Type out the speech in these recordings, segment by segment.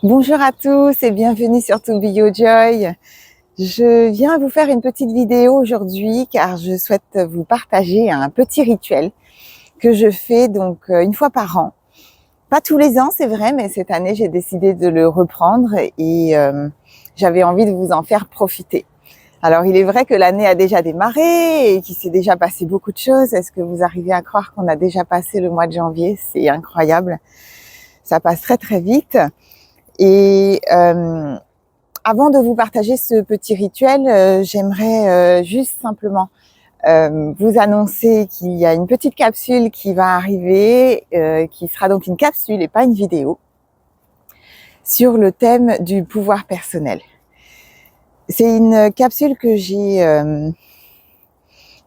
Bonjour à tous et bienvenue sur To Be Your Joy. Je viens vous faire une petite vidéo aujourd'hui car je souhaite vous partager un petit rituel que je fais donc une fois par an. Pas tous les ans, c'est vrai, mais cette année j'ai décidé de le reprendre et j'avais envie de vous en faire profiter. Alors il est vrai que l'année a déjà démarré et qu'il s'est déjà passé beaucoup de choses. Est-ce que vous arrivez à croire qu'on a déjà passé le mois de janvier? C'est incroyable, ça passe très très vite. Et avant de vous partager ce petit rituel, j'aimerais juste simplement vous annoncer qu'il y a une petite capsule qui va arriver, qui sera donc une capsule et pas une vidéo, sur le thème du pouvoir personnel. C'est une capsule que j'ai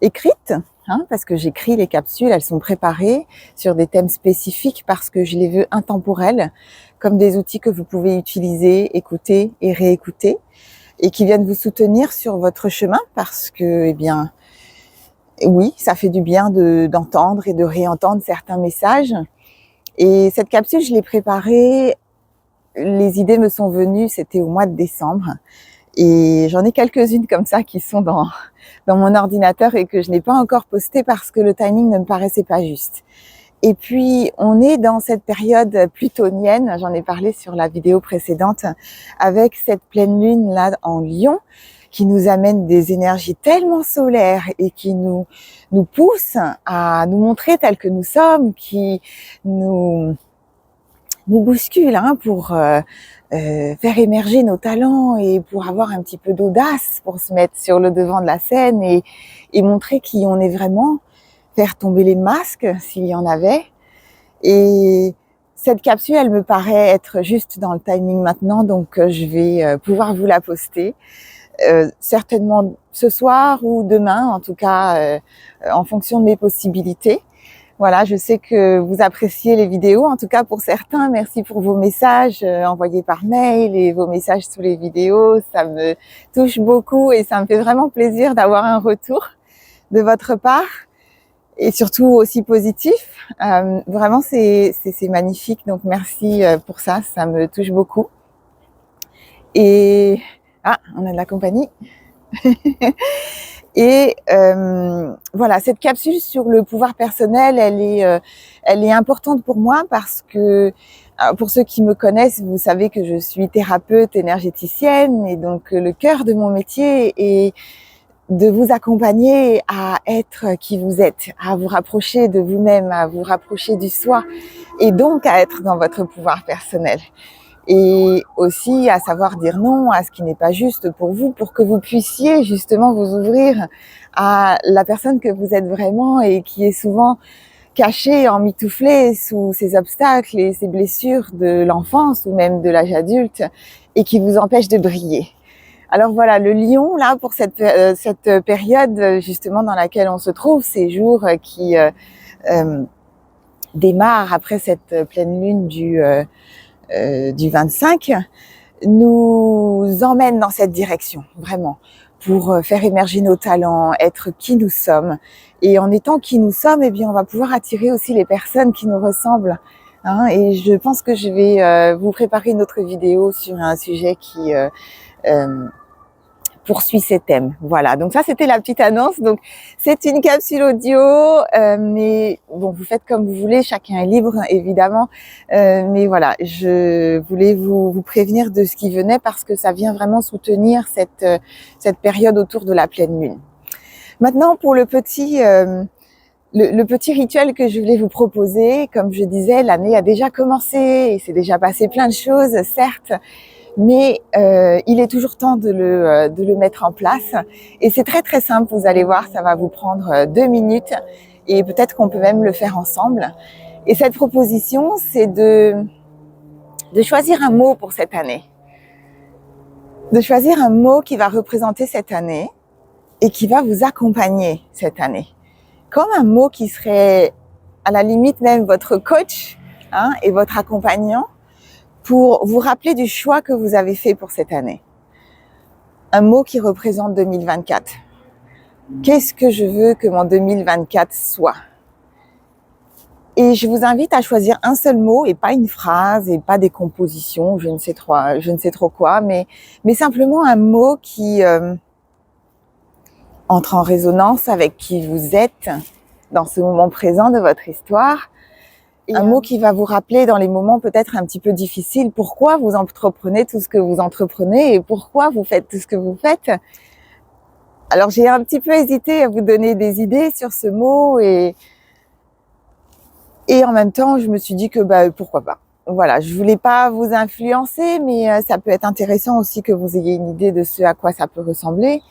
écrite, parce que j'écris les capsules, elles sont préparées sur des thèmes spécifiques parce que je les veux intemporelles, comme des outils que vous pouvez utiliser, écouter et réécouter, et qui viennent vous soutenir sur votre chemin parce que, eh bien, oui, ça fait du bien d'entendre et de réentendre certains messages. Et cette capsule, je l'ai préparée, les idées me sont venues, c'était au mois de décembre. Et j'en ai quelques-unes comme ça qui sont dans mon ordinateur et que je n'ai pas encore postées parce que le timing ne me paraissait pas juste. Et puis, on est dans cette période plutonienne, j'en ai parlé sur la vidéo précédente, avec cette pleine lune là en Lion, qui nous amène des énergies tellement solaires et qui nous pousse à nous montrer tels que nous sommes, qui nous bouscule pour faire émerger nos talents et pour avoir un petit peu d'audace, pour se mettre sur le devant de la scène et montrer qui on est vraiment, faire tomber les masques s'il y en avait. Et cette capsule, elle me paraît être juste dans le timing maintenant, donc je vais pouvoir vous la poster, certainement ce soir ou demain, en tout cas en fonction de mes possibilités. Voilà, je sais que vous appréciez les vidéos, en tout cas pour certains. Merci pour vos messages envoyés par mail et vos messages sous les vidéos. Ça me touche beaucoup et ça me fait vraiment plaisir d'avoir un retour de votre part et surtout aussi positif. Vraiment, c'est magnifique. Donc merci pour ça, ça me touche beaucoup. Et on a de la compagnie. Et voilà, cette capsule sur le pouvoir personnel, elle est importante pour moi parce que, pour ceux qui me connaissent, vous savez que je suis thérapeute énergéticienne et donc le cœur de mon métier est de vous accompagner à être qui vous êtes, à vous rapprocher de vous-même, à vous rapprocher du soi et donc à être dans votre pouvoir personnel. Et aussi à savoir dire non à ce qui n'est pas juste pour vous, pour que vous puissiez justement vous ouvrir à la personne que vous êtes vraiment et qui est souvent cachée, emmitouflée sous ces obstacles et ces blessures de l'enfance ou même de l'âge adulte et qui vous empêche de briller. Alors voilà, le lion, là, pour cette période justement dans laquelle on se trouve, ces jours qui démarrent après cette pleine lune du 25, nous emmène dans cette direction, vraiment, pour faire émerger nos talents, être qui nous sommes. Et en étant qui nous sommes, eh bien, on va pouvoir attirer aussi les personnes qui nous ressemblent. Et je pense que je vais vous préparer une autre vidéo sur un sujet qui poursuit ces thèmes. Voilà, donc ça c'était la petite annonce. Donc c'est une capsule audio, mais bon, vous faites comme vous voulez, chacun est libre évidemment. Mais voilà, je voulais vous prévenir de ce qui venait parce que ça vient vraiment soutenir cette période autour de la pleine lune. Maintenant pour le petit rituel que je voulais vous proposer, comme je disais, l'année a déjà commencé et c'est déjà passé plein de choses, certes. Mais il est toujours temps de le mettre en place. Et c'est très très simple, vous allez voir, ça va vous prendre 2 minutes et peut-être qu'on peut même le faire ensemble. Et cette proposition, c'est de choisir un mot pour cette année. De choisir un mot qui va représenter cette année et qui va vous accompagner cette année. Comme un mot qui serait à la limite même votre coach et votre accompagnant, pour vous rappeler du choix que vous avez fait pour cette année. Un mot qui représente 2024. Qu'est-ce que je veux que mon 2024 soit? Et je vous invite à choisir un seul mot et pas une phrase et pas des compositions, je ne sais trop quoi, mais simplement un mot qui entre en résonance avec qui vous êtes dans ce moment présent de votre histoire. Et un mot qui va vous rappeler dans les moments peut-être un petit peu difficiles pourquoi vous entreprenez tout ce que vous entreprenez et pourquoi vous faites tout ce que vous faites. Alors j'ai un petit peu hésité à vous donner des idées sur ce mot et en même temps je me suis dit que pourquoi pas. Voilà, je voulais pas vous influencer, mais ça peut être intéressant aussi que vous ayez une idée de ce à quoi ça peut ressembler.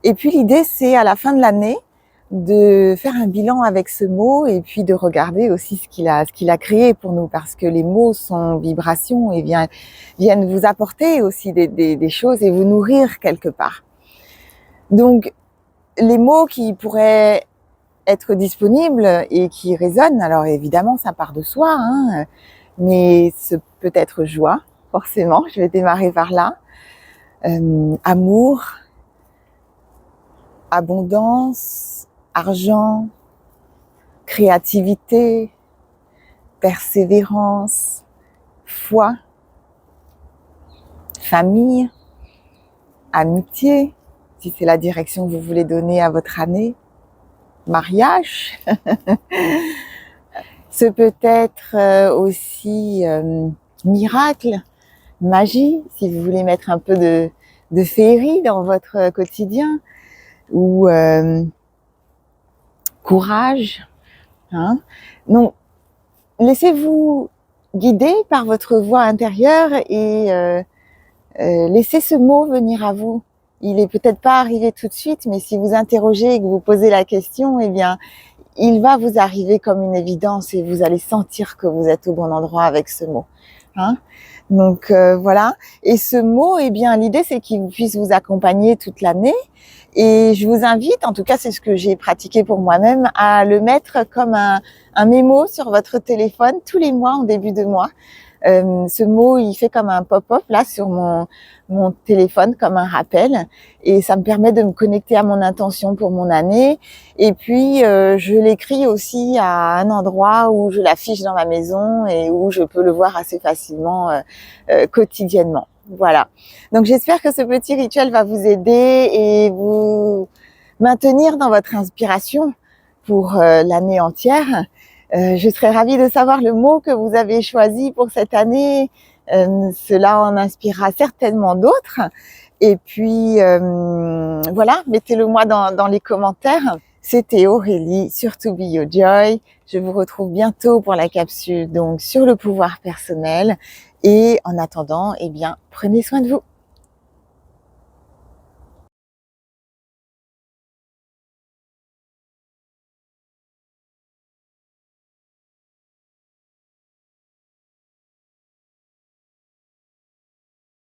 Et puis l'idée c'est à la fin de l'année de faire un bilan avec ce mot et puis de regarder aussi ce qu'il a créé pour nous, parce que les mots sont vibrations et viennent vous apporter aussi des choses et vous nourrir quelque part. Donc les mots qui pourraient être disponibles et qui résonnent, alors évidemment ça part de soi, hein, mais ce peut être joie, forcément, je vais démarrer par là, amour, abondance, argent, créativité, persévérance, foi, famille, amitié, si c'est la direction que vous voulez donner à votre année, mariage. Ce peut être aussi miracle, magie, si vous voulez mettre un peu de féerie dans votre quotidien, ou courage. Hein. Donc, laissez-vous guider par votre voix intérieure et laissez ce mot venir à vous. Il est peut-être pas arrivé tout de suite, mais si vous interrogez et que vous posez la question, eh bien, il va vous arriver comme une évidence et vous allez sentir que vous êtes au bon endroit avec ce mot. Hein. Donc voilà. Et ce mot, eh bien, l'idée c'est qu'il puisse vous accompagner toute l'année. Et je vous invite, en tout cas c'est ce que j'ai pratiqué pour moi-même, à le mettre comme un mémo sur votre téléphone tous les mois en début de mois. Ce mot, il fait comme un pop-up là sur mon téléphone, comme un rappel, et ça me permet de me connecter à mon intention pour mon année. Et puis je l'écris aussi à un endroit où je l'affiche dans ma maison et où je peux le voir assez facilement quotidiennement. Voilà. Donc j'espère que ce petit rituel va vous aider et vous maintenir dans votre inspiration pour l'année entière. Je serais ravie de savoir le mot que vous avez choisi pour cette année. Cela en inspirera certainement d'autres. Et puis voilà, mettez-le moi dans les commentaires. C'était Aurélie sur To Be Your Joy. Je vous retrouve bientôt pour la capsule donc sur le pouvoir personnel. Et en attendant, eh bien, prenez soin de vous.